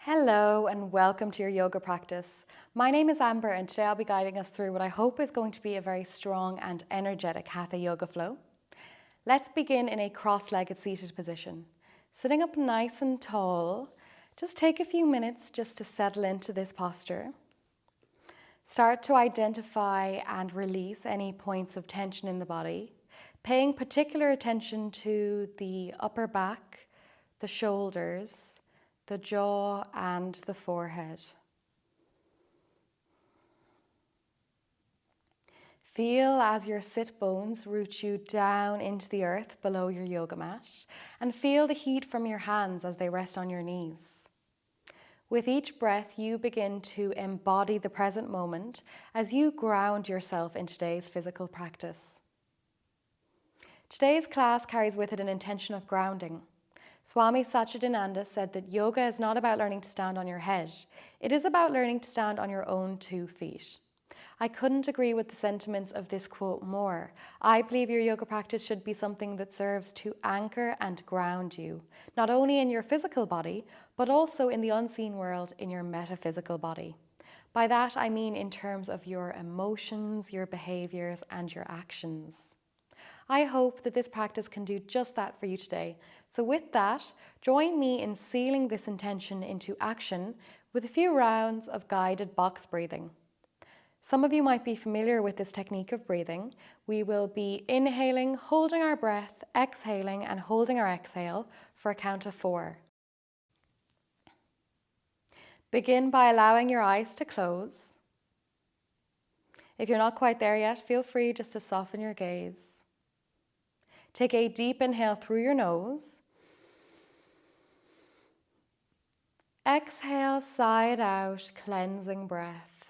Hello and welcome to your yoga practice. My name is Amber and today I'll be guiding us through what I hope is going to be a very strong and energetic Hatha yoga flow. Let's begin in a cross-legged seated position. Sitting up nice and tall, just take a few minutes just to settle into this posture. Start to identify and release any points of tension in the body, paying particular attention to the upper back, the shoulders, the jaw and the forehead. Feel as your sit bones root you down into the earth below your yoga mat, and feel the heat from your hands as they rest on your knees. With each breath, you begin to embody the present moment as you ground yourself in today's physical practice. Today's class carries with it an intention of grounding. Swami Satchidananda said that yoga is not about learning to stand on your head. It is about learning to stand on your own 2 feet. I couldn't agree with the sentiments of this quote more. I believe your yoga practice should be something that serves to anchor and ground you, not only in your physical body, but also in the unseen world in your metaphysical body. By that, I mean in terms of your emotions, your behaviors, and your actions. I hope that this practice can do just that for you today. So with that, join me in sealing this intention into action with a few rounds of guided box breathing. Some of you might be familiar with this technique of breathing. We will be inhaling, holding our breath, exhaling and holding our exhale for a count of 4. Begin by allowing your eyes to close. If you're not quite there yet, feel free just to soften your gaze. Take a deep inhale through your nose. Exhale, sigh it out, cleansing breath.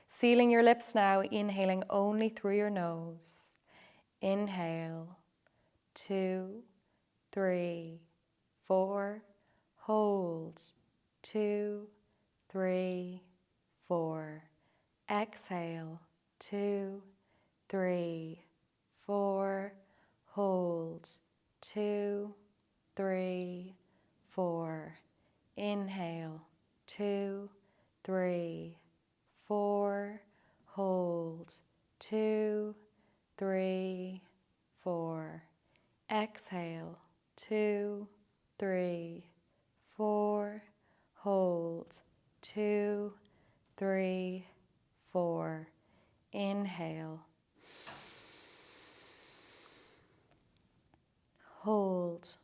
Sealing your lips now, inhaling only through your nose. Inhale, 2, 3, 4. Hold, 2, 3, 4. Exhale, 2, 3, 4, hold, 2, 3, 4, inhale, 2, 3, 4, hold, 2, 3, 4, exhale, 2, 3, 4, hold, 2, 3, 4, inhale. Hold.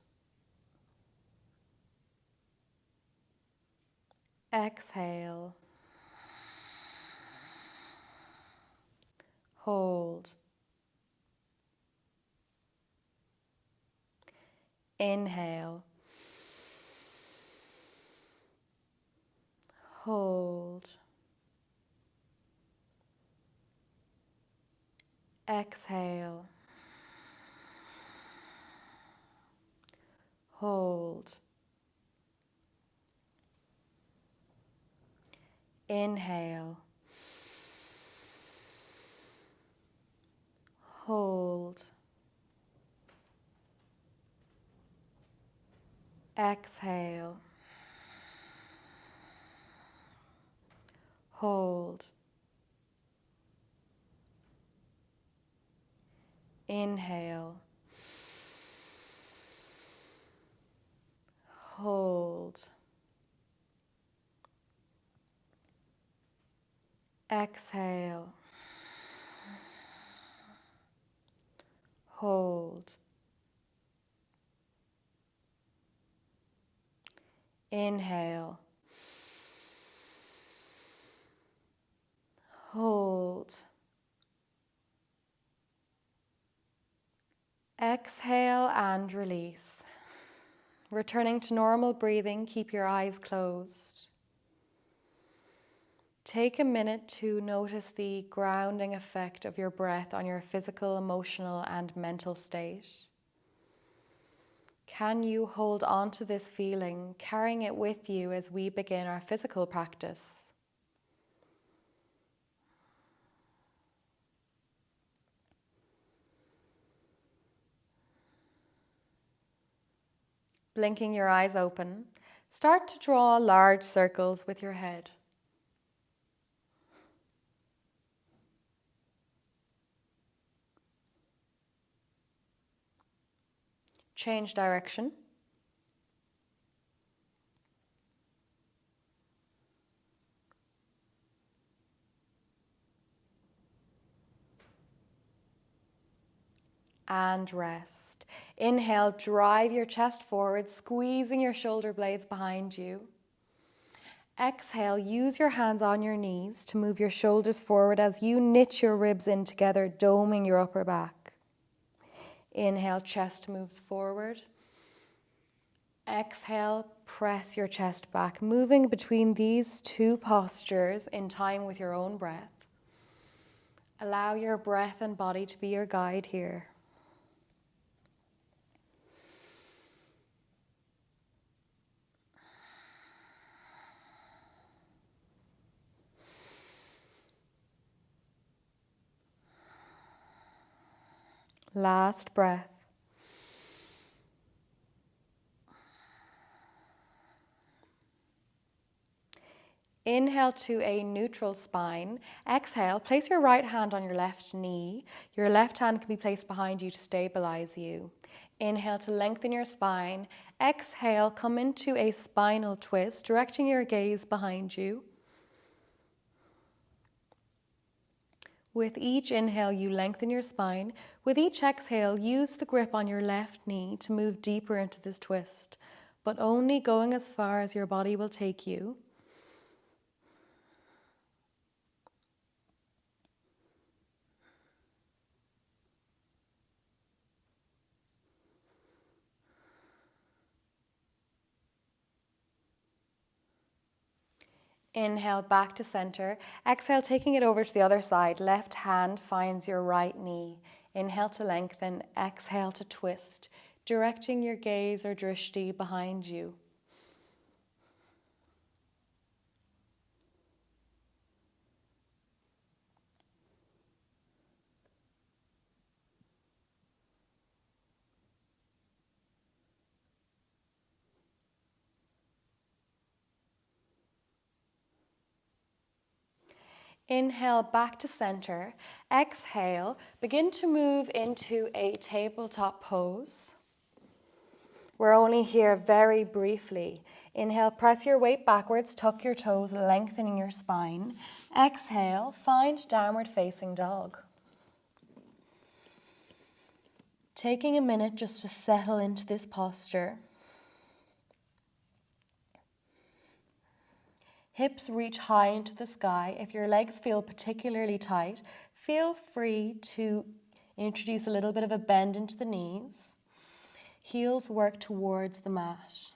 Exhale. Hold. Inhale. Hold. Exhale. Hold. Inhale. Hold. Exhale. Hold. Inhale. Hold. Exhale. Hold. Inhale. Hold. Exhale and release. Returning to normal breathing, keep your eyes closed. Take a minute to notice the grounding effect of your breath on your physical, emotional, and mental state. Can you hold on to this feeling, carrying it with you as we begin our physical practice? Blinking your eyes open, start to draw large circles with your head. Change direction. And rest. Inhale, drive your chest forward, squeezing your shoulder blades behind you. Exhale, use your hands on your knees to move your shoulders forward as you knit your ribs in together, doming your upper back. Inhale, chest moves forward. Exhale, press your chest back, moving between these two postures in time with your own breath. Allow your breath and body to be your guide here. Last breath. Inhale to a neutral spine. Exhale, place your right hand on your left knee. Your left hand can be placed behind you to stabilize you. Inhale to lengthen your spine. Exhale, come into a spinal twist, directing your gaze behind you. With each inhale, you lengthen your spine. With each exhale, use the grip on your left knee to move deeper into this twist, but only going as far as your body will take you. Inhale back to center. Exhale, taking it over to the other side. Left hand finds your right knee. Inhale to lengthen. Exhale to twist, directing your gaze or drishti behind you. Inhale back to center. Exhale, begin to move into a tabletop pose. We're only here very briefly. Inhale, press your weight backwards, tuck your toes, lengthening your spine. Exhale, find downward facing dog. Taking a minute just to settle into this posture. Hips reach high into the sky. If your legs feel particularly tight, feel free to introduce a little bit of a bend into the knees. Heels work towards the mat.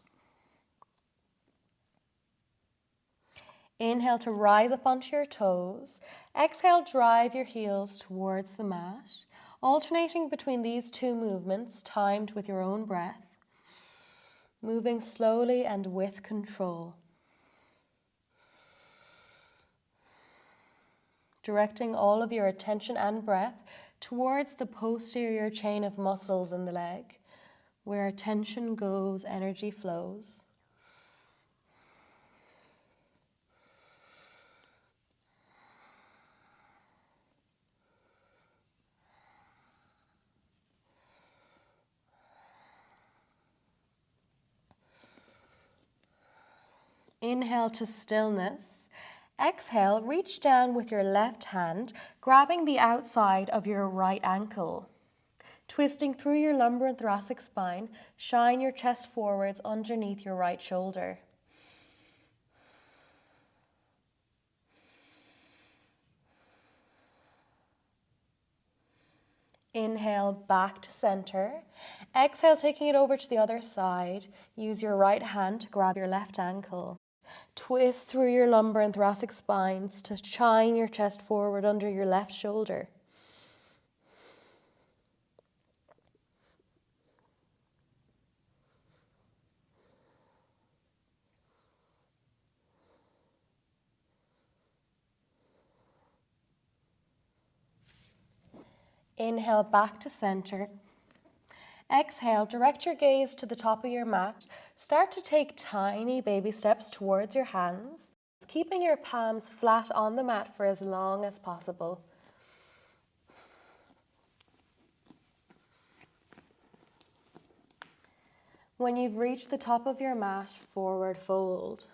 Inhale to rise up onto your toes. Exhale, drive your heels towards the mat, alternating between these two movements, timed with your own breath, moving slowly and with control. Directing all of your attention and breath towards the posterior chain of muscles in the leg. Where attention goes, energy flows. Inhale to stillness. Exhale, reach down with your left hand, grabbing the outside of your right ankle. Twisting through your lumbar and thoracic spine, shine your chest forwards underneath your right shoulder. Inhale back to center. Exhale, taking it over to the other side. Use your right hand to grab your left ankle. Twist through your lumbar and thoracic spines to shine your chest forward under your left shoulder. Inhale back to center. Exhale, direct your gaze to the top of your mat. Start to take tiny baby steps towards your hands, keeping your palms flat on the mat for as long as possible. When you've reached the top of your mat, forward fold.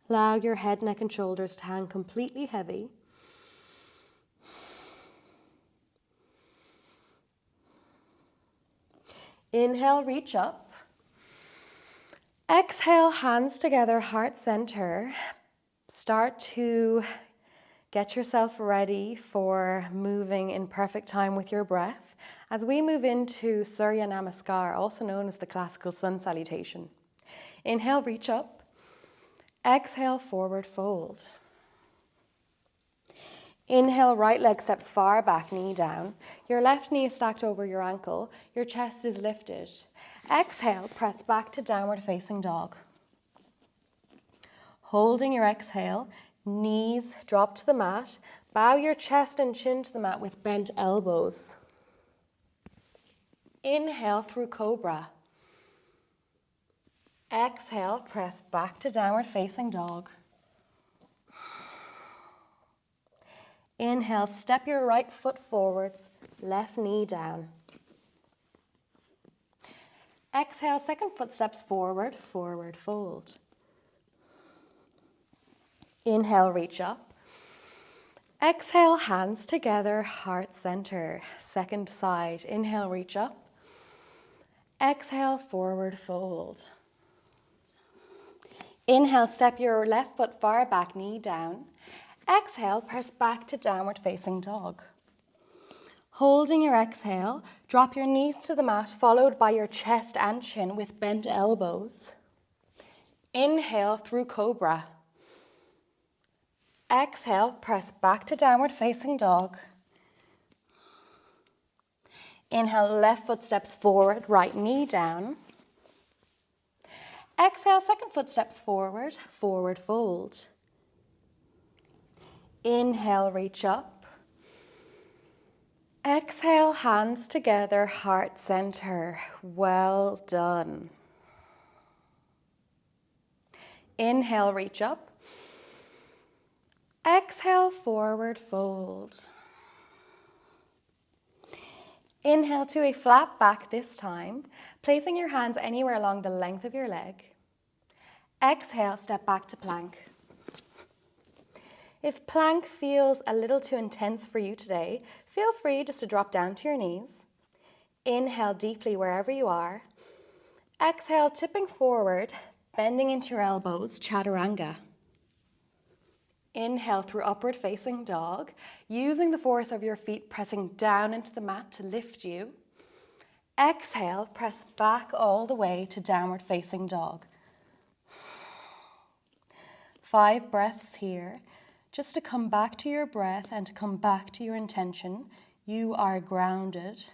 Allow your head, neck and shoulders to hang completely heavy. Inhale, reach up. Exhale, hands together, heart center. Start to get yourself ready for moving in perfect time with your breath as we move into Surya Namaskar, also known as the classical sun salutation. Inhale, reach up. Exhale, forward fold. Inhale, right leg steps far back, knee down. Your left knee is stacked over your ankle. Your chest is lifted. Exhale, press back to downward facing dog. Holding your exhale, knees drop to the mat. Bow your chest and chin to the mat with bent elbows. Inhale through cobra. Exhale, press back to downward facing dog. Inhale, step your right foot forwards, left knee down. Exhale, second foot steps forward, forward fold. Inhale, reach up. Exhale, hands together, heart center. Second side, inhale, reach up. Exhale, forward fold. Inhale, step your left foot far back, knee down. Exhale, press back to downward facing dog. Holding your exhale, drop your knees to the mat, followed by your chest and chin with bent elbows. Inhale through cobra. Exhale, press back to downward facing dog. Inhale, left foot steps forward, right knee down. Exhale, second foot steps forward, forward fold. Inhale, reach up. Exhale, hands together, heart center. Well done. Inhale, reach up. Exhale, forward fold. Inhale to a flat back this time, placing your hands anywhere along the length of your leg. Exhale, step back to plank. If plank feels a little too intense for you today, feel free just to drop down to your knees. Inhale deeply wherever you are. Exhale, tipping forward, bending into your elbows, chaturanga. Inhale through upward facing dog, using the force of your feet pressing down into the mat to lift you. Exhale, press back all the way to downward facing dog. 5 breaths here, just to come back to your breath and to come back to your intention. You are grounded.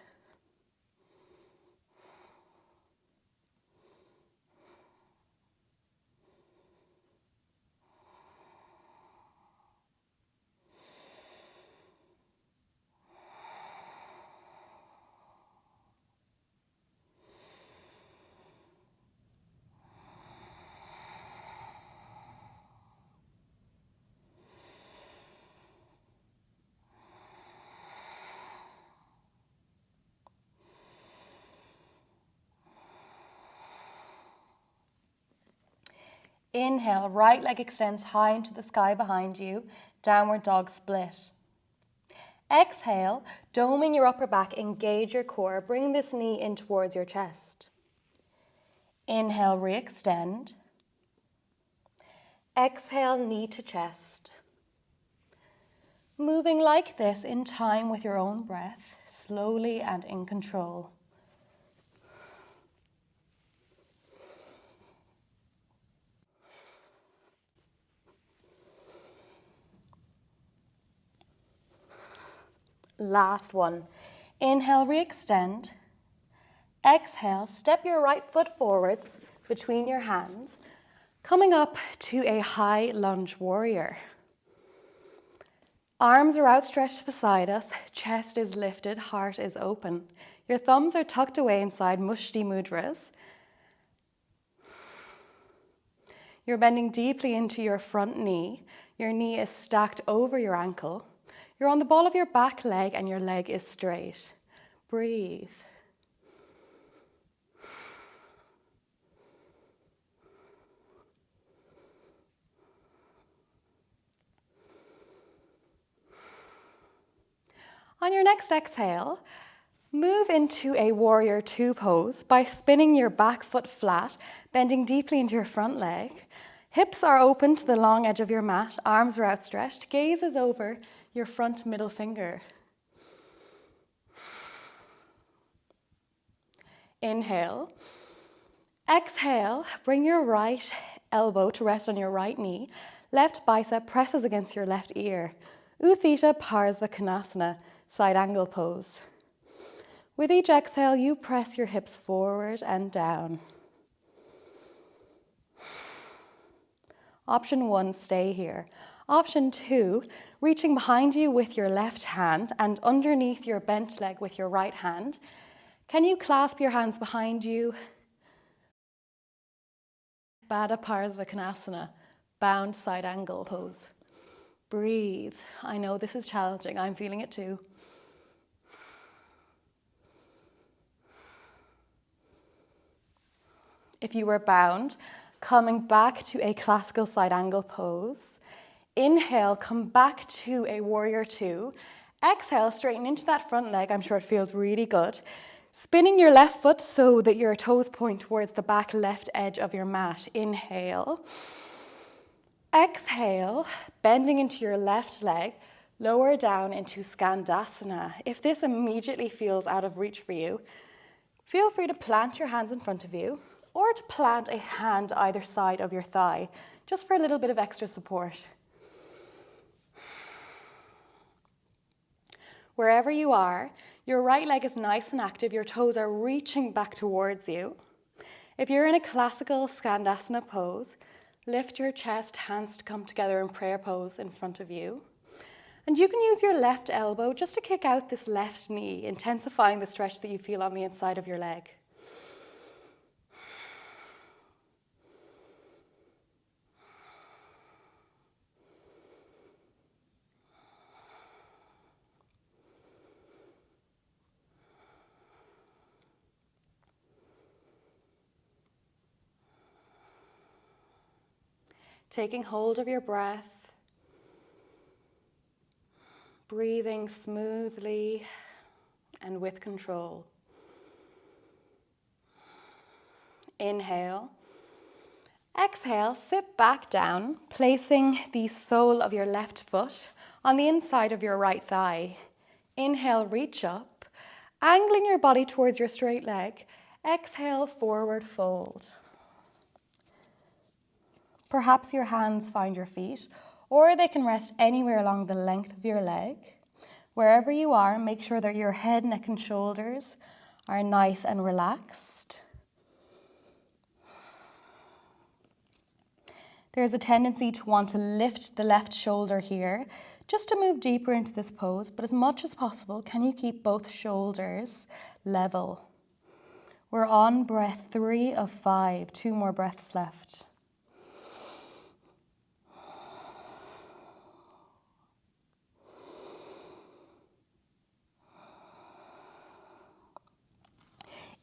Inhale, right leg extends high into the sky behind you, downward dog split. Exhale, doming your upper back, engage your core, bring this knee in towards your chest. Inhale, re-extend. Exhale, knee to chest. Moving like this in time with your own breath, slowly and in control. Last one. Inhale, re-extend. Exhale, step your right foot forwards between your hands, coming up to a high lunge warrior. Arms are outstretched beside us, chest is lifted, heart is open. Your thumbs are tucked away inside Mushti Mudras. You're bending deeply into your front knee. Your knee is stacked over your ankle. You're on the ball of your back leg and your leg is straight. Breathe. On your next exhale, move into a warrior two pose by spinning your back foot flat, bending deeply into your front leg. Hips are open to the long edge of your mat, arms are outstretched, gaze is over your front middle finger. Inhale. Exhale, bring your right elbow to rest on your right knee. Left bicep presses against your left ear. Utthita Parsvakonasana, side angle pose. With each exhale, you press your hips forward and down. Option 1, stay here. Option 2, reaching behind you with your left hand and underneath your bent leg with your right hand. Can you clasp your hands behind you? Baddha Parsvakonasana, bound side angle pose. Breathe. I know this is challenging. I'm feeling it too. If you were bound, coming back to a classical side angle pose. Inhale, come back to a warrior two. Exhale, straighten into that front leg. I'm sure it feels really good. Spinning your left foot so that your toes point towards the back left edge of your mat. Inhale. Exhale, bending into your left leg, lower down into Skandasana. If this immediately feels out of reach for you, feel free to plant your hands in front of you or to plant a hand either side of your thigh, just for a little bit of extra support. Wherever you are, your right leg is nice and active, your toes are reaching back towards you. If you're in a classical Skandasana pose, lift your chest, hands to come together in prayer pose in front of you. And you can use your left elbow just to kick out this left knee, intensifying the stretch that you feel on the inside of your leg. Taking hold of your breath, breathing smoothly and with control. Inhale. Exhale, sit back down, placing the sole of your left foot on the inside of your right thigh. Inhale, reach up, angling your body towards your straight leg. Exhale, forward fold. Perhaps your hands find your feet, or they can rest anywhere along the length of your leg. Wherever you are, make sure that your head, neck, and shoulders are nice and relaxed. There's a tendency to want to lift the left shoulder here, just to move deeper into this pose, but as much as possible, can you keep both shoulders level? We're on breath 3 of 5, 2 more breaths left.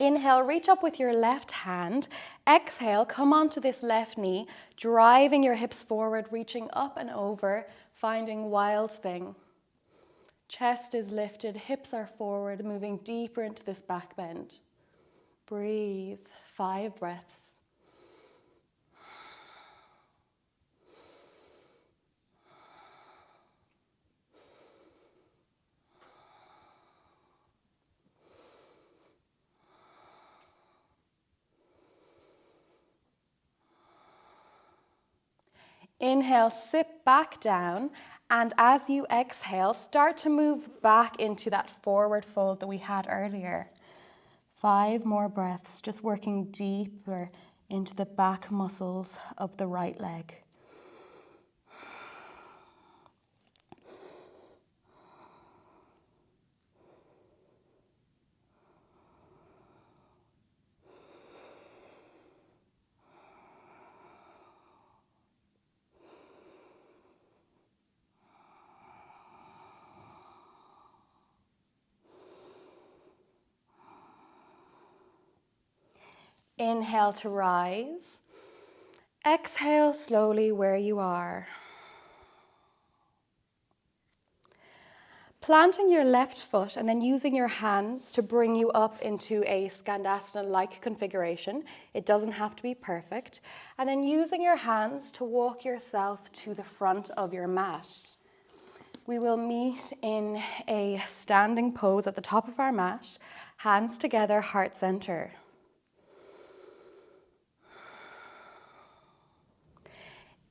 Inhale, reach up with your left hand. Exhale, come onto this left knee, driving your hips forward, reaching up and over, finding wild thing. Chest is lifted, hips are forward, moving deeper into this back bend. Breathe, 5 breaths. Inhale, sit back down, and as you exhale, start to move back into that forward fold that we had earlier. 5 more breaths, just working deeper into the back muscles of the right leg. Inhale to rise. Exhale slowly where you are. Planting your left foot and then using your hands to bring you up into a Skandasana-like configuration. It doesn't have to be perfect. And then using your hands to walk yourself to the front of your mat. We will meet in a standing pose at the top of our mat, hands together, heart center.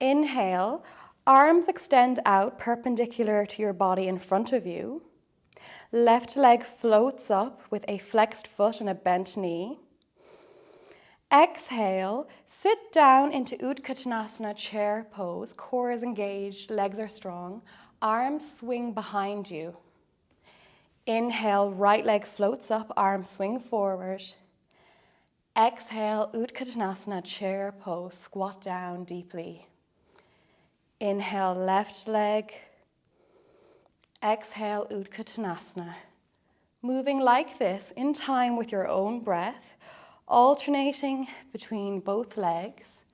Inhale, arms extend out perpendicular to your body in front of you. Left leg floats up with a flexed foot and a bent knee. Exhale, sit down into Utkatasana chair pose. Core is engaged, legs are strong. Arms swing behind you. Inhale, right leg floats up, arms swing forward. Exhale, Utkatasana chair pose, squat down deeply. Inhale, left leg. Exhale, Utkatasana. Moving like this in time with your own breath, alternating between both legs.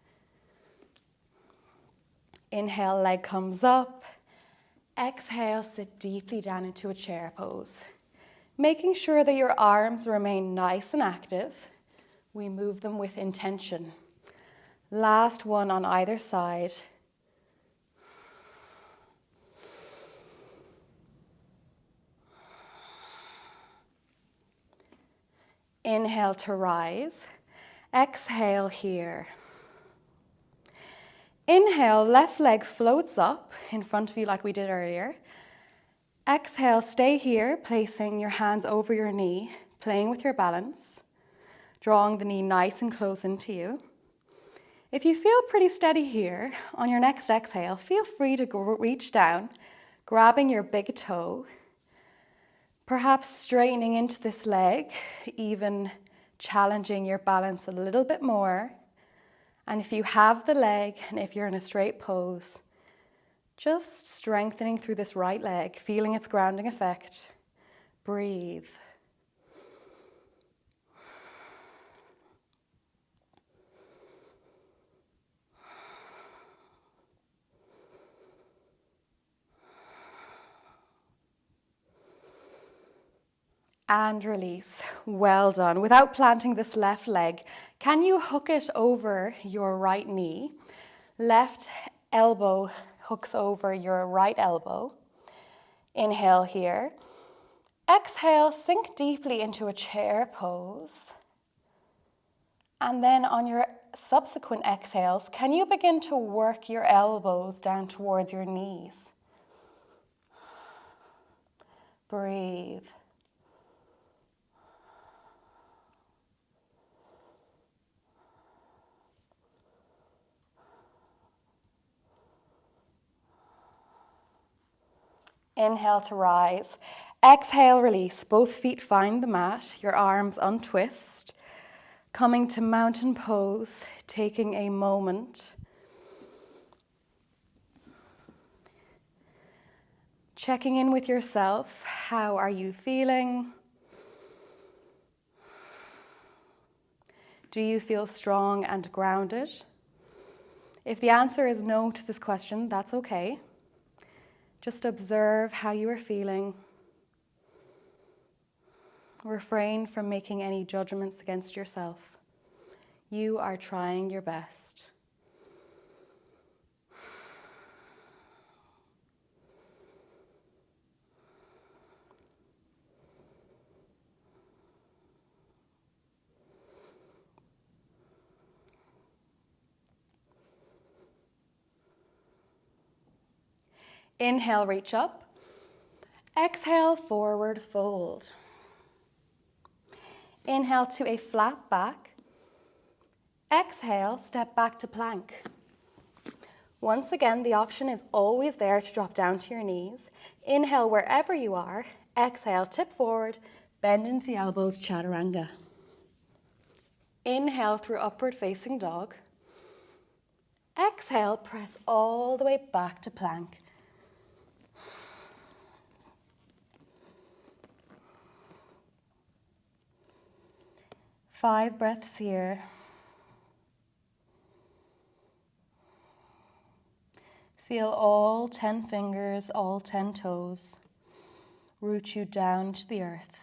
Inhale, leg comes up. Exhale, sit deeply down into a chair pose. Making sure that your arms remain nice and active. We move them with intention. Last one on either side. Inhale to rise. Exhale here. Inhale, left leg floats up in front of you like we did earlier. Exhale, stay here, placing your hands over your knee, playing with your balance, drawing the knee nice and close into you. If you feel pretty steady here, on your next exhale, feel free to reach down, grabbing your big toe, perhaps straightening into this leg, even challenging your balance a little bit more. And if you have the leg, and if you're in a straight pose, just strengthening through this right leg, feeling its grounding effect. Breathe. And release. Well done. Without planting this left leg, can you hook it over your right knee? Left elbow hooks over your right elbow. Inhale here. Exhale, sink deeply into a chair pose. And then on your subsequent exhales, can you begin to work your elbows down towards your knees? Breathe. Inhale to rise. Exhale, release. Both feet find the mat. Your arms untwist. Coming to mountain pose, taking a moment. Checking in with yourself. How are you feeling? Do you feel strong and grounded? If the answer is no to this question, that's okay. Just observe how you are feeling. Refrain from making any judgments against yourself. You are trying your best. Inhale, reach up. Exhale, forward fold. Inhale to a flat back. Exhale, step back to plank. Once again, the option is always there to drop down to your knees. Inhale wherever you are. Exhale, tip forward, bend into the elbows, chaturanga. Inhale through upward facing dog. Exhale, press all the way back to plank. Five breaths here. Feel all 10 fingers, all 10 toes root you down to the earth.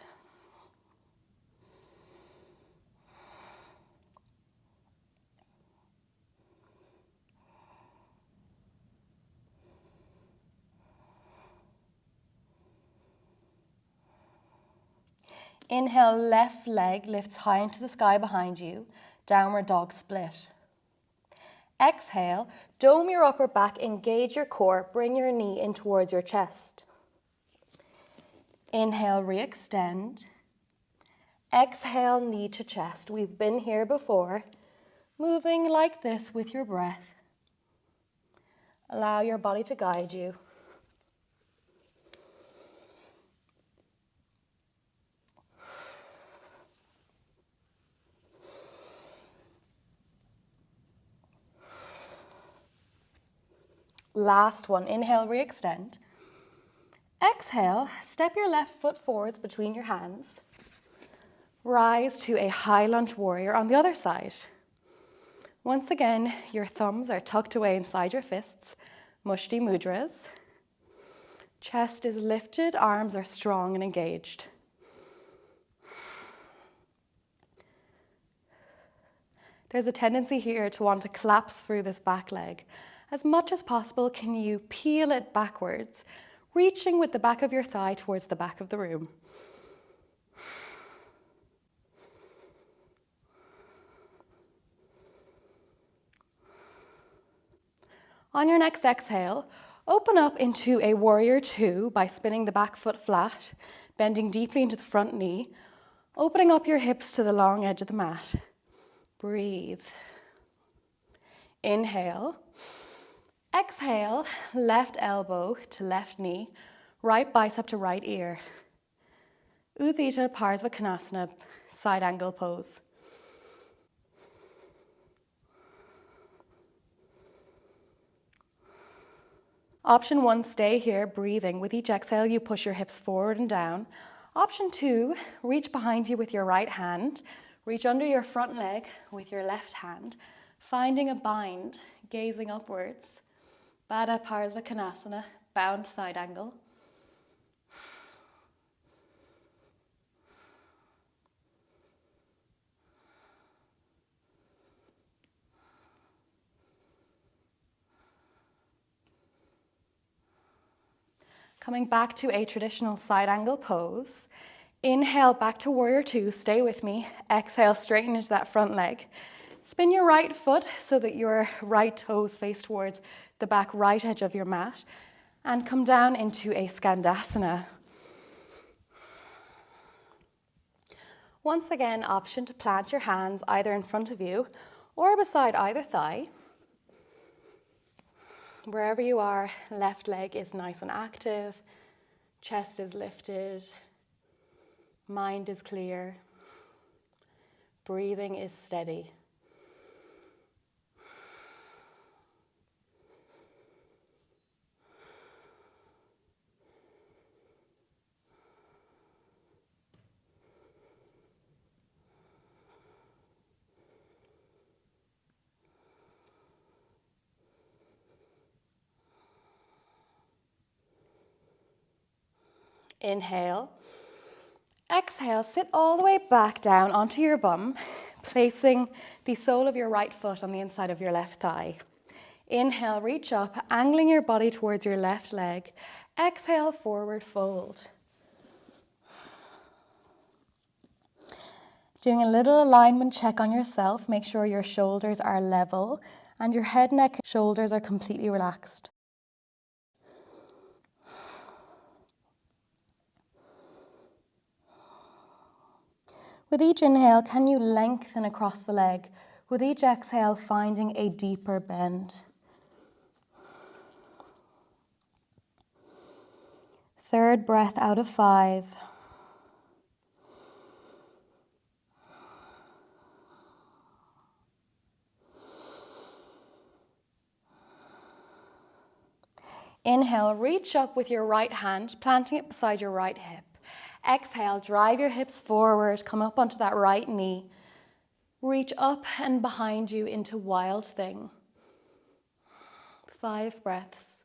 Inhale, left leg lifts high into the sky behind you, downward dog split. Exhale, dome your upper back, engage your core, bring your knee in towards your chest. Inhale, re-extend. Exhale, knee to chest. We've been here before. Moving like this with your breath. Allow your body to guide you. Last one. Inhale, re-extend. Exhale, step your left foot forwards between your hands. Rise to a high lunge warrior on the other side. Once again, your thumbs are tucked away inside your fists, Mushti mudras. Chest is lifted, arms are strong and engaged. There's a tendency here to want to collapse through this back leg. As much as possible, can you peel it backwards, reaching with the back of your thigh towards the back of the room. On your next exhale, open up into a warrior two by spinning the back foot flat, bending deeply into the front knee, opening up your hips to the long edge of the mat. Breathe. Inhale. Exhale, left elbow to left knee, right bicep to right ear. Utthita Parsvakonasana, side angle pose. Option one, stay here, breathing. With each exhale, you push your hips forward and down. Option two, reach behind you with your right hand. Reach under your front leg with your left hand, finding a bind, gazing upwards. Baddha Parsvakonasana, bound side angle. Coming back to a traditional side angle pose. Inhale back to warrior two, stay with me. Exhale, straighten into that front leg. Spin your right foot so that your right toes face towards the back right edge of your mat. And come down into a Skandasana. Once again, option to plant your hands either in front of you or beside either thigh. Wherever you are, left leg is nice and active, chest is lifted, mind is clear, breathing is steady. Inhale. Exhale, sit all the way back down onto your bum, placing the sole of your right foot on the inside of your left thigh. Inhale, reach up, angling your body towards your left leg. Exhale, forward fold. Doing a little alignment check on yourself. Make sure your shoulders are level and your head, neck, shoulders are completely relaxed. With each inhale, can you lengthen across the leg? With each exhale, finding a deeper bend. Third breath out of 5. Inhale, reach up with your right hand, planting it beside your right hip. Exhale, drive your hips forward, come up onto that right knee. Reach up and behind you into wild thing. 5 breaths.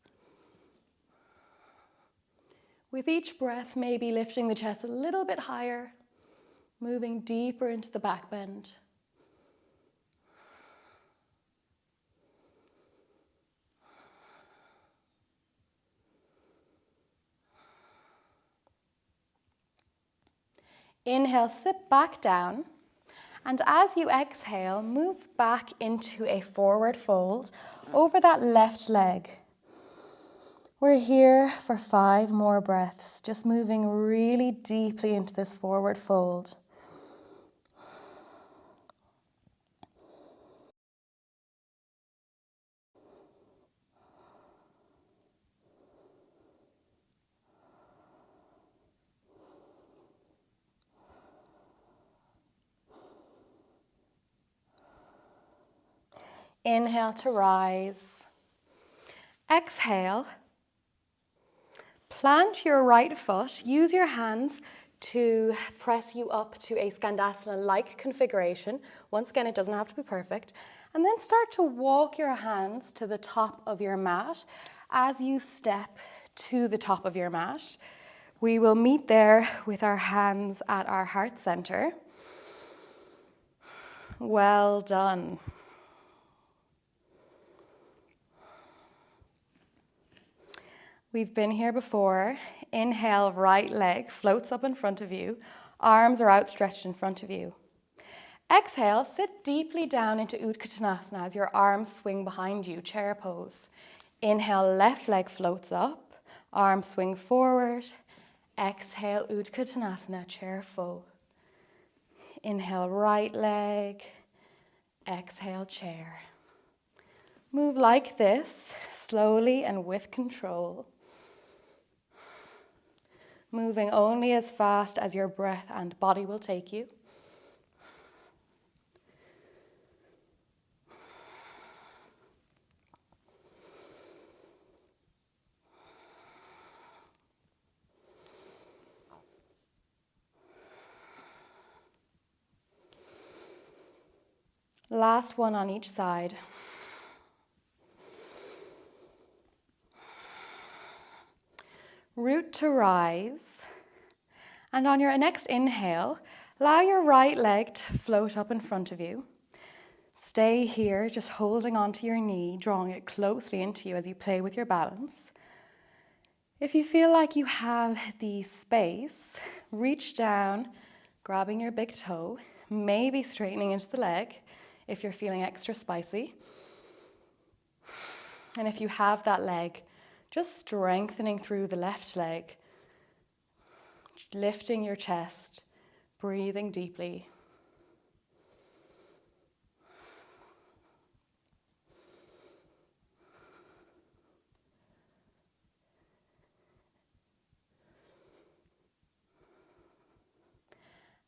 With each breath, maybe lifting the chest a little bit higher, moving deeper into the back bend. Inhale, sit back down. And as you exhale, move back into a forward fold over that left leg. We're here for 5 more breaths, just moving really deeply into this forward fold. Inhale to rise. Exhale. Plant your right foot. Use your hands to press you up to a Skandasana-like configuration. Once again, it doesn't have to be perfect. And then start to walk your hands to the top of your mat as you step to the top of your mat. We will meet there with our hands at our heart center. Well done. We've been here before. Inhale, right leg floats up in front of you. Arms are outstretched in front of you. Exhale, sit deeply down into Utkatasana as your arms swing behind you, chair pose. Inhale, left leg floats up. Arms swing forward. Exhale, Utkatasana, chair fold. Inhale, right leg. Exhale, chair. Move like this, slowly and with control. Moving only as fast as your breath and body will take you. Last one on each side. Root to rise. And on your next inhale, allow your right leg to float up in front of you. Stay here, just holding onto your knee, drawing it closely into you as you play with your balance. If you feel like you have the space, reach down, grabbing your big toe, maybe straightening into the leg if you're feeling extra spicy. And if you have that leg, just strengthening through the left leg, lifting your chest, breathing deeply.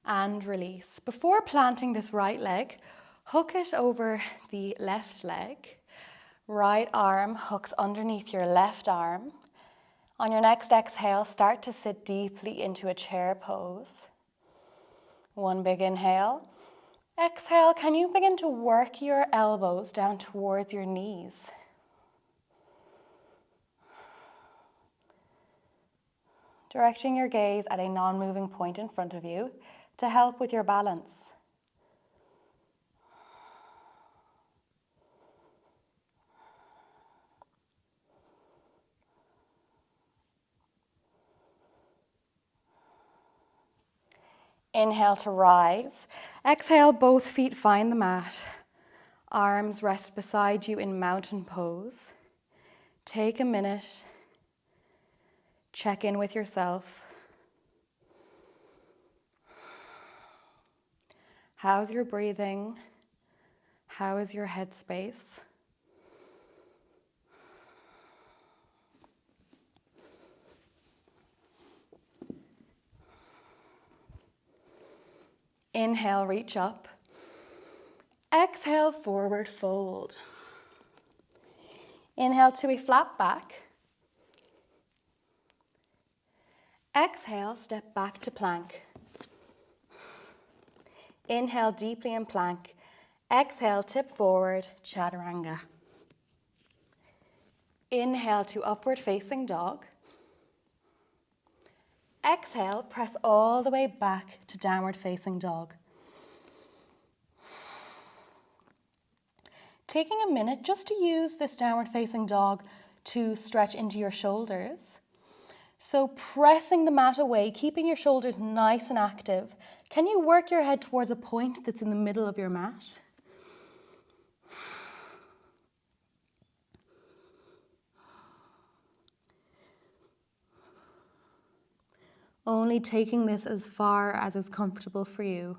And release. Before planting this right leg, hook it over the left leg. Right arm hooks underneath your left arm. On your next exhale, start to sit deeply into a chair pose. One big inhale. Exhale, can you begin to work your elbows down towards your knees? Directing your gaze at a non-moving point in front of you to help with your balance. Inhale to rise. Exhale, both feet find the mat. Arms rest beside you in mountain pose. Take a minute. Check in with yourself. How's your breathing? How is your headspace? Inhale, reach up. Exhale, forward fold. Inhale to a flat back. Exhale, step back to plank. Inhale deeply in plank. Exhale, tip forward, chaturanga. Inhale to upward facing dog. Exhale, press all the way back to downward facing dog. Taking a minute just to use this downward facing dog to stretch into your shoulders. So pressing the mat away, keeping your shoulders nice and active. Can you work your head towards a point that's in the middle of your mat? Only taking this as far as is comfortable for you.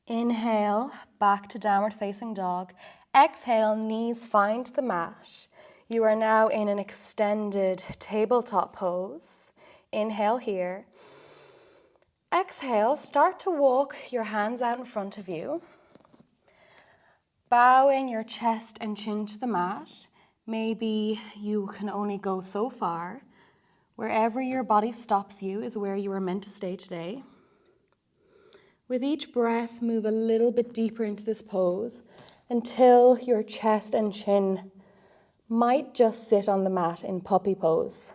Inhale, back to downward facing dog. Exhale, knees find the mat. You are now in an extended tabletop pose. Inhale here. Exhale, start to walk your hands out in front of you. Bowing your chest and chin to the mat. Maybe you can only go so far. Wherever your body stops you is where you are meant to stay today. With each breath, move a little bit deeper into this pose until your chest and chin might just sit on the mat in puppy pose.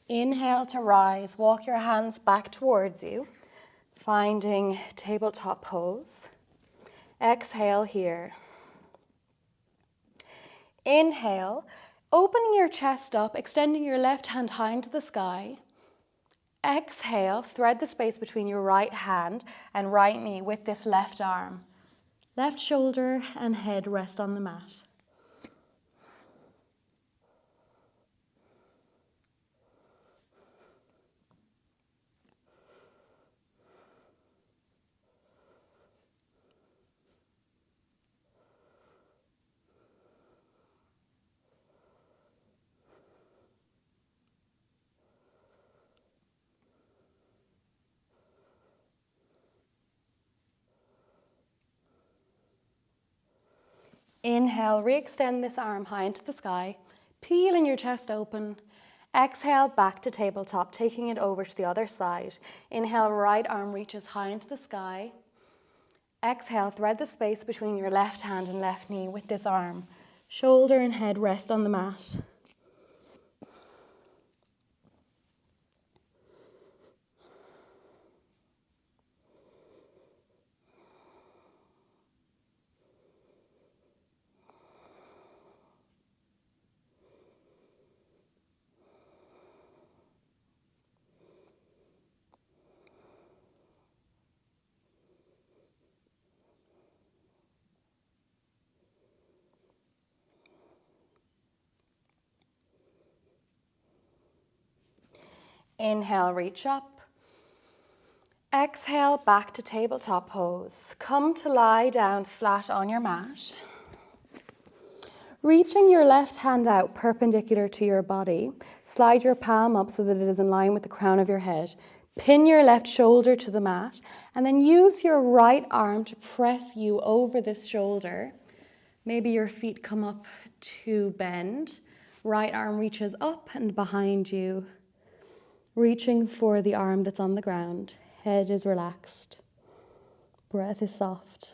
Inhale to rise, walk your hands back towards you, finding tabletop pose. Exhale here. Inhale, opening your chest up, extending your left hand high into the sky. Exhale, thread the space between your right hand and right knee with this left arm. Left shoulder and head rest on the mat. Inhale, re-extend this arm high into the sky, peeling your chest open. Exhale, back to tabletop, taking it over to the other side. Inhale, right arm reaches high into the sky. Exhale, thread the space between your left hand and left knee with this arm. Shoulder and head rest on the mat. Inhale, reach up. Exhale, back to tabletop pose. Come to lie down flat on your mat. Reaching your left hand out perpendicular to your body, slide your palm up so that it is in line with the crown of your head. Pin your left shoulder to the mat and then use your right arm to press you over this shoulder. Maybe your feet come up to bend. Right arm reaches up and behind you, reaching for the arm that's on the ground. Head is relaxed. Breath is soft.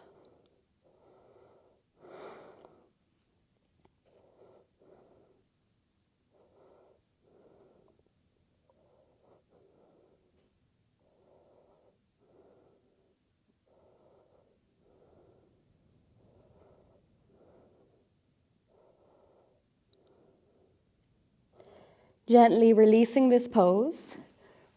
Gently releasing this pose,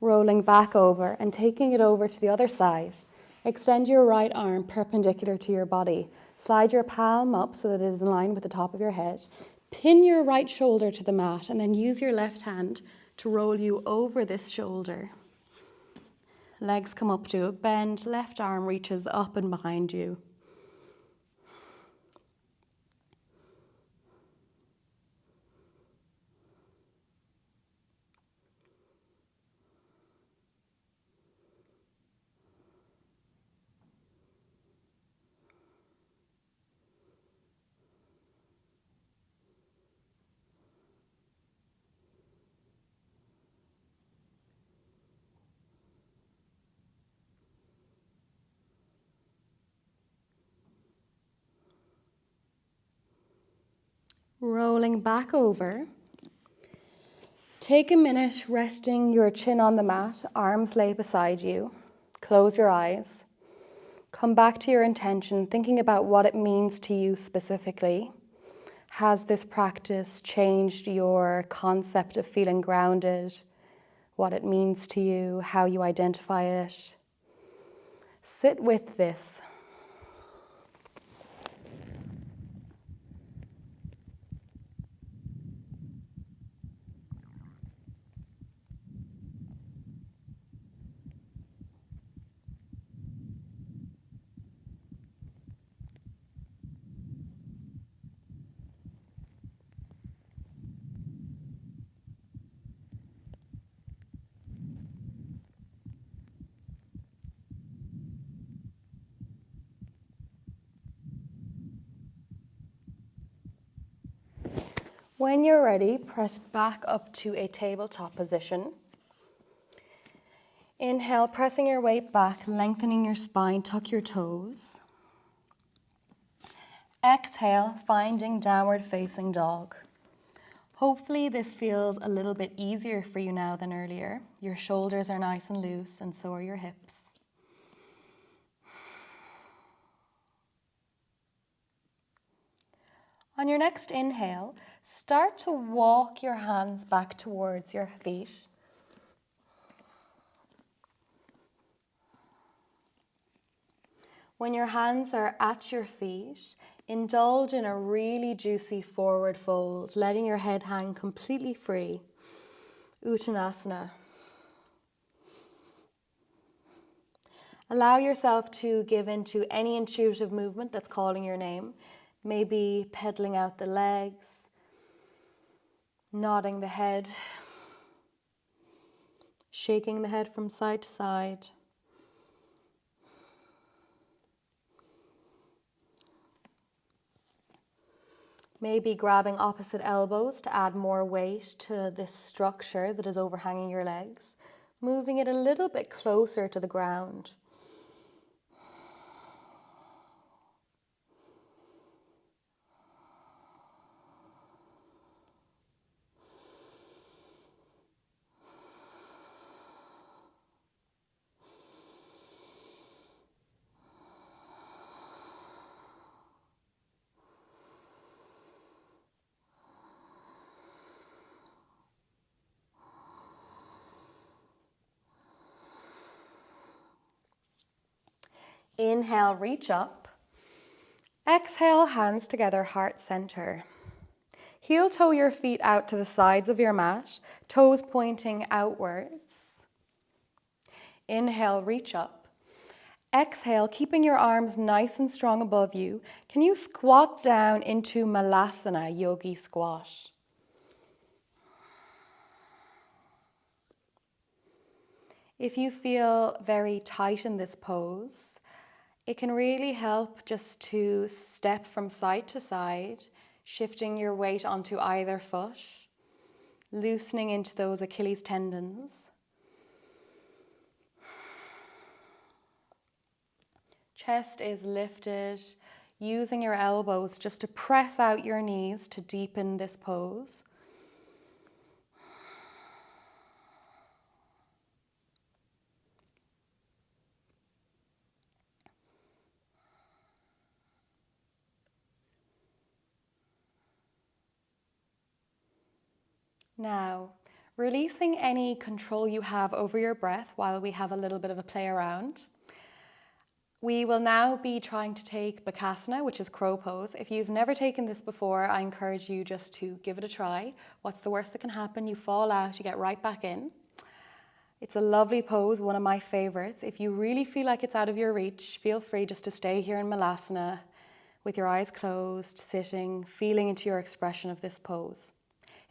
rolling back over and taking it over to the other side. Extend your right arm perpendicular to your body. Slide your palm up so that it is in line with the top of your head. Pin your right shoulder to the mat and then use your left hand to roll you over this shoulder. Legs come up to a bend, left arm reaches up and behind you. Rolling back over. Take a minute resting your chin on the mat, arms lay beside you. Close your eyes. Come back to your intention, thinking about what it means to you specifically. Has this practice changed your concept of feeling grounded? What it means to you, how you identify it? Sit with this. When you're ready, press back up to a tabletop position. Inhale, pressing your weight back, lengthening your spine, tuck your toes. Exhale, finding downward facing dog. Hopefully this feels a little bit easier for you now than earlier. Your shoulders are nice and loose and so are your hips. On your next inhale, start to walk your hands back towards your feet. When your hands are at your feet, indulge in a really juicy forward fold, letting your head hang completely free. Uttanasana. Allow yourself to give into any intuitive movement that's calling your name. Maybe pedaling out the legs, nodding the head, shaking the head from side to side. Maybe grabbing opposite elbows to add more weight to this structure that is overhanging your legs, moving it a little bit closer to the ground. Inhale, reach up. Exhale, hands together, heart center. Heel toe your feet out to the sides of your mat, toes pointing outwards. Inhale, reach up. Exhale, keeping your arms nice and strong above you. Can you squat down into Malasana, yogi squat? If you feel very tight in this pose, it can really help just to step from side to side, shifting your weight onto either foot, loosening into those Achilles tendons. Chest is lifted, using your elbows just to press out your knees to deepen this pose. Now, Releasing any control you have over your breath while we have a little bit of a play around. We will now be trying to take Bakasana, which is crow pose. If you've never taken this before, I encourage you just to give it a try. What's the worst that can happen? You fall out, you get right back in. It's a lovely pose, one of my favorites. If you really feel like it's out of your reach, feel free just to stay here in Malasana with your eyes closed, sitting, feeling into your expression of this pose.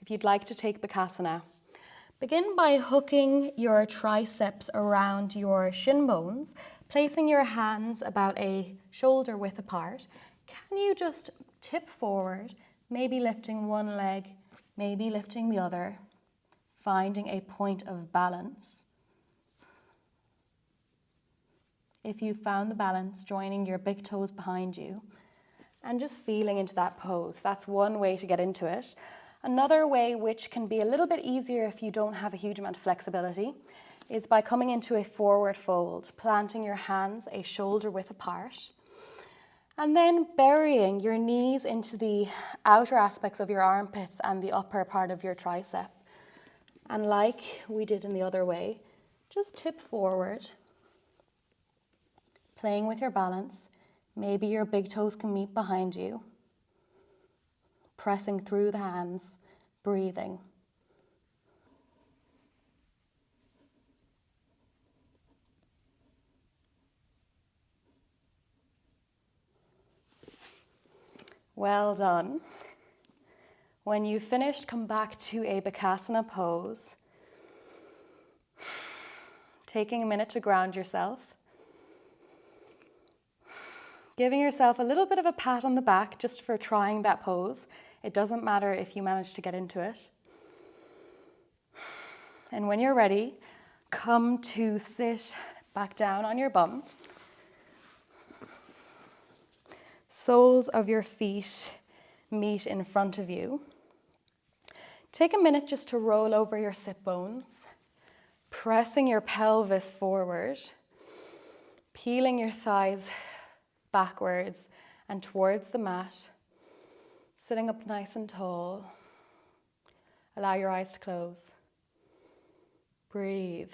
If you'd like to take Bakasana, begin by hooking your triceps around your shin bones, placing your hands about a shoulder width apart. Can you just tip forward, maybe lifting one leg, maybe lifting the other, finding a point of balance. If you found the balance, joining your big toes behind you and just feeling into that pose. That's one way to get into it. Another way, which can be a little bit easier if you don't have a huge amount of flexibility, is by coming into a forward fold, planting your hands a shoulder width apart, and then burying your knees into the outer aspects of your armpits and the upper part of your tricep. And like we did in the other way, just tip forward, playing with your balance. Maybe your big toes can meet behind you. Pressing through the hands, breathing. Well done. When you've finished, come back to a Bakasana pose. Taking a minute to ground yourself. Giving yourself a little bit of a pat on the back just for trying that pose. It doesn't matter if you manage to get into it. And when you're ready, come to sit back down on your bum. Soles of your feet meet in front of you. Take a minute just to roll over your sit bones, pressing your pelvis forward, peeling your thighs backwards and towards the mat, sitting up nice and tall. Allow your eyes to close. Breathe.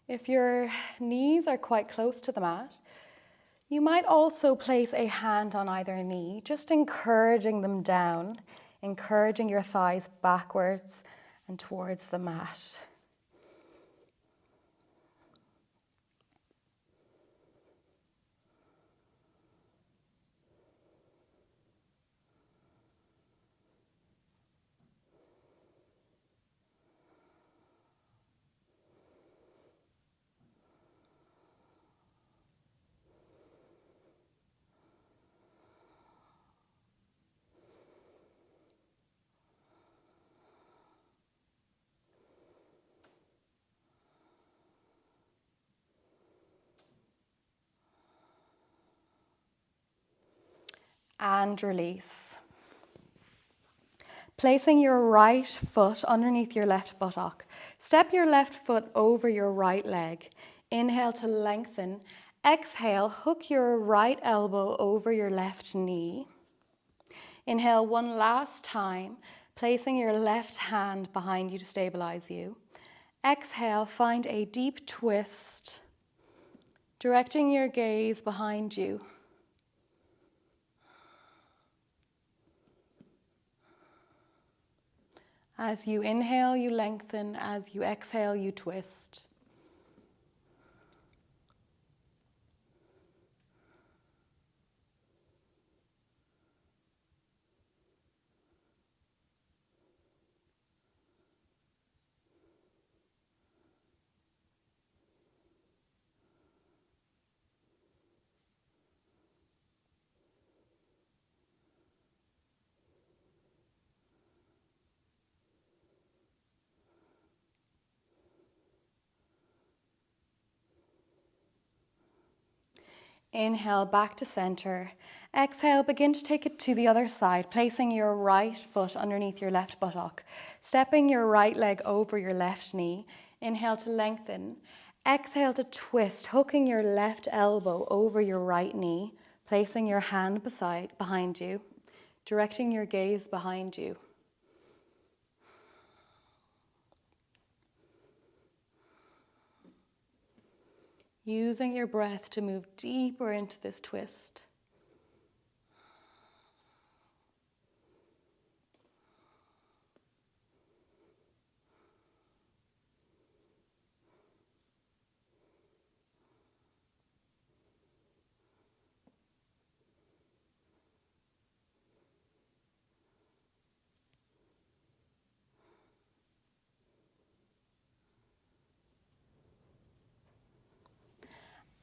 If your knees are quite close to the mat, you might also place a hand on either knee, just encouraging them down, encouraging your thighs backwards and towards the mat. And release. Placing your right foot underneath your left buttock. Step your left foot over your right leg. Inhale to lengthen. Exhale, hook your right elbow over your left knee. Inhale one last time, placing your left hand behind you to stabilize you. Exhale, find a deep twist, directing your gaze behind you. As you inhale, you lengthen. As you exhale, you twist. Inhale back to center. Exhale, begin to take it to the other side, placing your right foot underneath your left buttock, stepping your right leg over your left knee. Inhale to lengthen. Exhale to twist, hooking your left elbow over your right knee, placing your hand behind you, directing your gaze behind you. Using your breath to move deeper into this twist.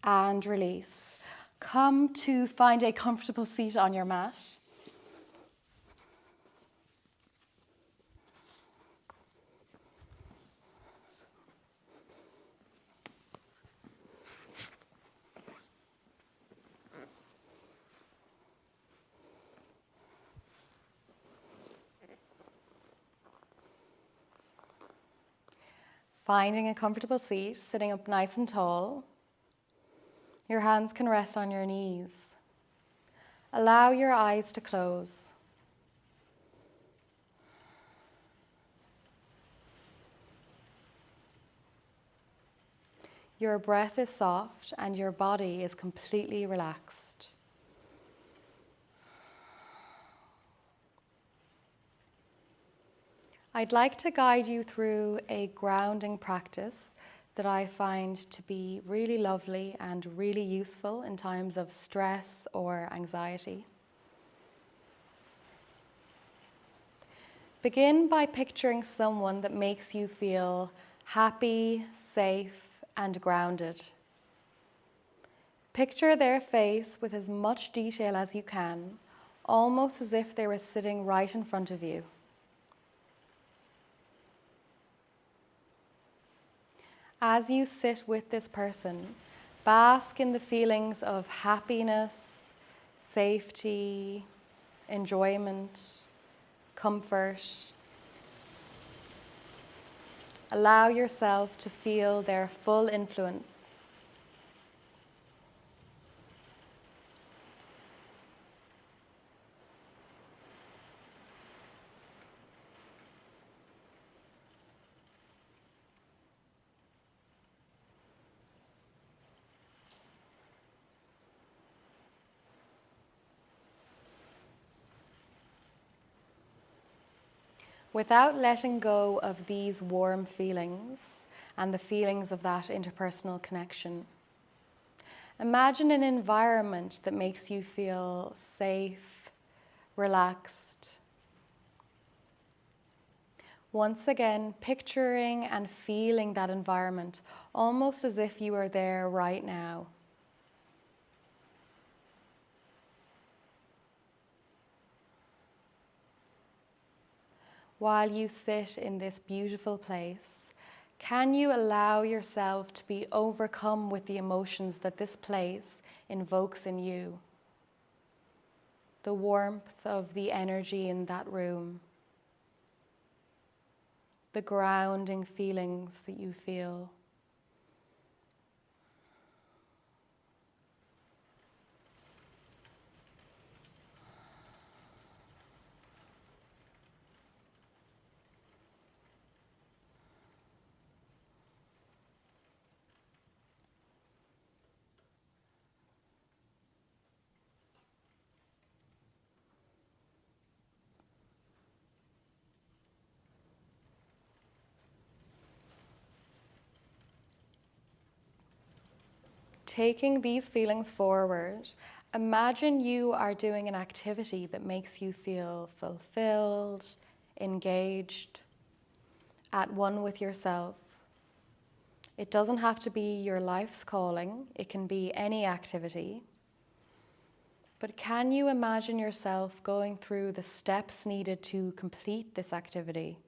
And release. Come to find a comfortable seat on your mat. Finding a comfortable seat, sitting up nice and tall. Your hands can rest on your knees. Allow your eyes to close. Your breath is soft and your body is completely relaxed. I'd like to guide you through a grounding practice that I find to be really lovely and really useful in times of stress or anxiety. Begin by picturing someone that makes you feel happy, safe, and grounded. Picture their face with as much detail as you can, almost as if they were sitting right in front of you. As you sit with this person, bask in the feelings of happiness, safety, enjoyment, comfort. Allow yourself to feel their full influence. Without letting go of these warm feelings and the feelings of that interpersonal connection, imagine an environment that makes you feel safe, relaxed. Once again, picturing and feeling that environment almost as if you are there right now. While you sit in this beautiful place, can you allow yourself to be overcome with the emotions that this place invokes in you? The warmth of the energy in that room, the grounding feelings that you feel. Taking these feelings forward, imagine you are doing an activity that makes you feel fulfilled, engaged, at one with yourself. It doesn't have to be your life's calling, it can be any activity. But can you imagine yourself going through the steps needed to complete this activity?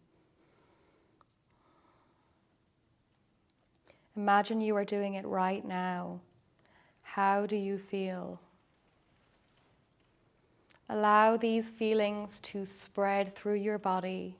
Imagine you are doing it right now. How do you feel? Allow these feelings to spread through your body.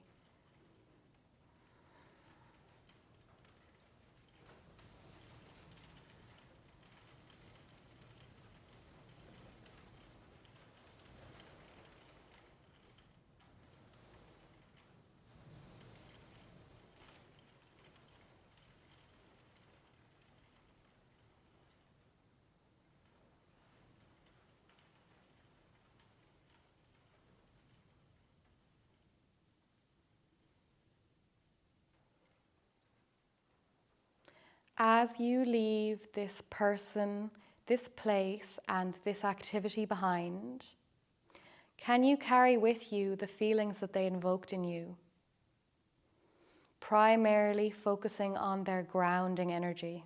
As you leave this person, this place, and this activity behind, can you carry with you the feelings that they invoked in you? Primarily focusing on their grounding energy.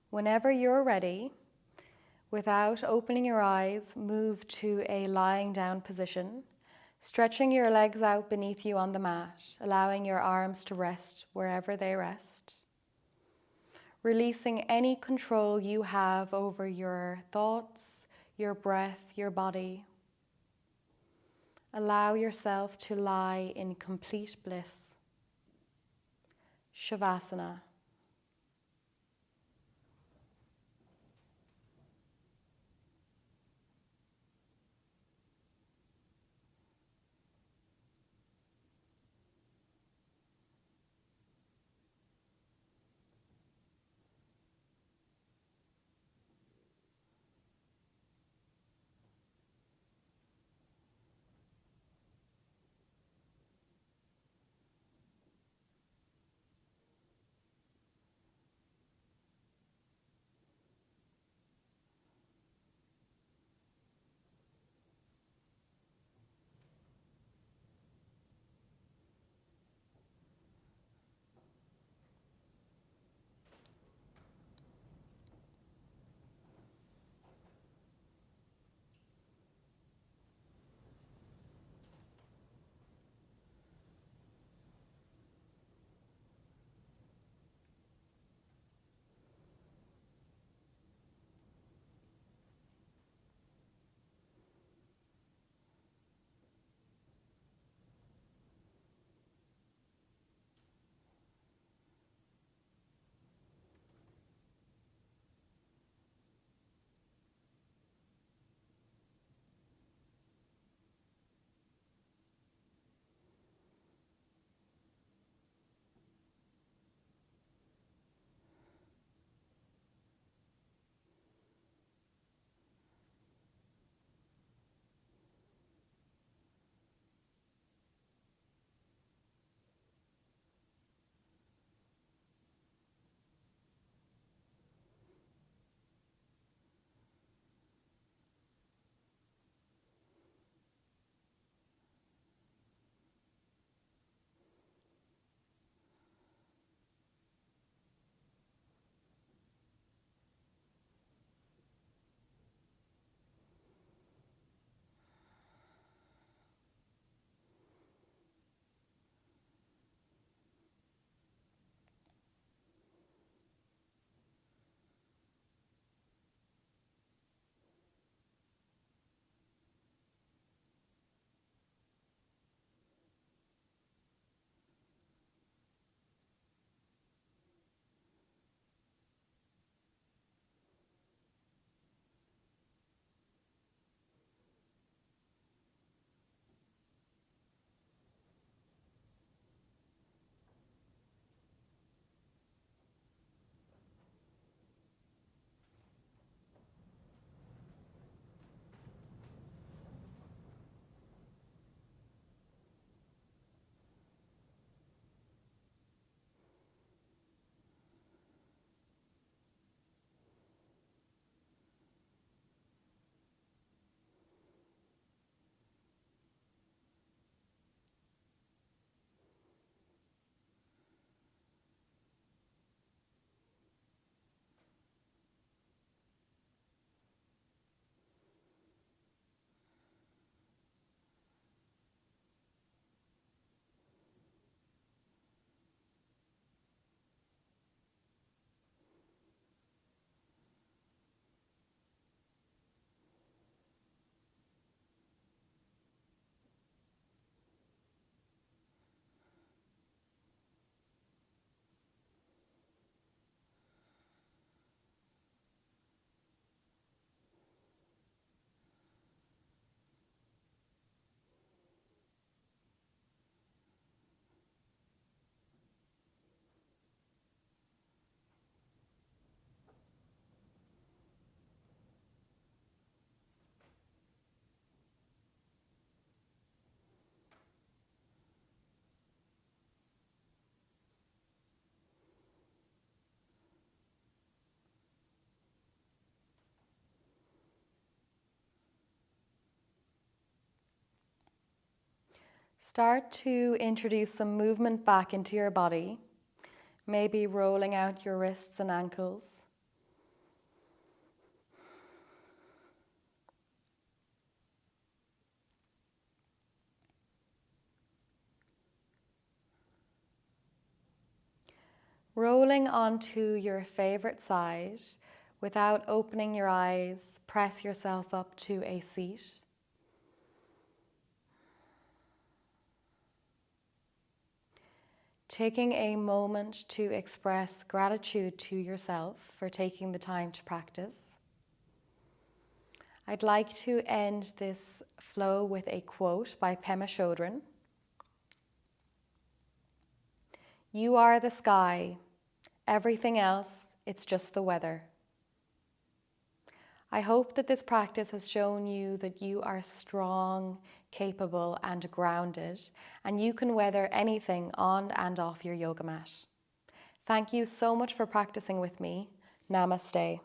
Whenever you're ready, without opening your eyes, move to a lying down position, stretching your legs out beneath you on the mat, allowing your arms to rest wherever they rest. Releasing any control you have over your thoughts, your breath, your body. Allow yourself to lie in complete bliss. Savasana. Start to introduce some movement back into your body, maybe rolling out your wrists and ankles. Rolling onto your favorite side. Without opening your eyes, press yourself up to a seat. Taking a moment to express gratitude to yourself for taking the time to practice. I'd like to end this flow with a quote by Pema Chodron. You are the sky. Everything else, it's just the weather. I hope that this practice has shown you that you are strong, capable, and grounded, and you can weather anything on and off your yoga mat. Thank you so much for practicing with me. Namaste.